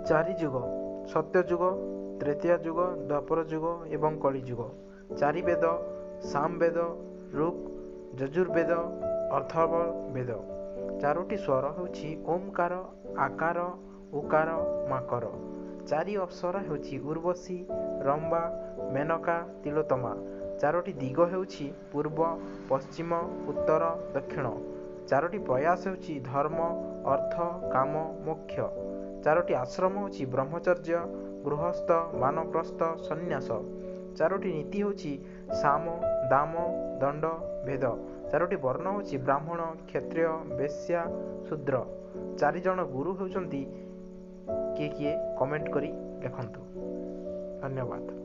ଚାରି ଯୁଗ ସତ୍ୟଯୁଗ, ତ୍ରେତୟା ଯୁଗ, ଦ୍ୱାପର ଯୁଗ ଏବଂ କଳି ଯୁଗ। ଚାରି ବେଦ ସାମବେଦ, ଋକ୍, ଯଜୁର୍ବେଦ, ଅଥର୍ବ ବେଦ। ଚାରୋଟି ସ୍ୱର ହେଉଛି ଓମ୍କାର, ଆକାର, ଉକାର, ମାକର। ଚାରି ଅପ୍ସରା ହେଉଛି ଉର୍ବଶୀ, ରମ୍ଭା, ମେନକା, ତିଲୋତ୍ତମା। ଚାରୋଟି ଦିଗ ହେଉଛି ପୂର୍ବ, ପଶ୍ଚିମ, ଉତ୍ତର, ଦକ୍ଷିଣ। ଚାରୋଟି ପ୍ରୟାସ ହେଉଛି ଧର୍ମ, ଅର୍ଥ, କାମ, ମୋକ୍ଷ। ଚାରୋଟି ଆଶ୍ରମ ହେଉଛି ବ୍ରହ୍ମଚର୍ଯ୍ୟ, ଗୃହସ୍ଥ, ବାନପ୍ରସ୍ଥ, ସନ୍ନ୍ୟାସ। ଚାରୋଟି ନୀତି ହେଉଛି ସାମ, ଦାମ, ଦଣ୍ଡ, ଭେଦ। ଚାରୋଟି ବର୍ଣ୍ଣ ହେଉଛି ବ୍ରାହ୍ମଣ, କ୍ଷତ୍ରିୟ, ବେଶ୍ୟା, ଶୂଦ୍ର। ଚାରିଜଣ ଗୁରୁ ହେଉଛନ୍ତି କିଏ କିଏ କମେଣ୍ଟ କରି ଲେଖନ୍ତୁ। ଧନ୍ୟବାଦ।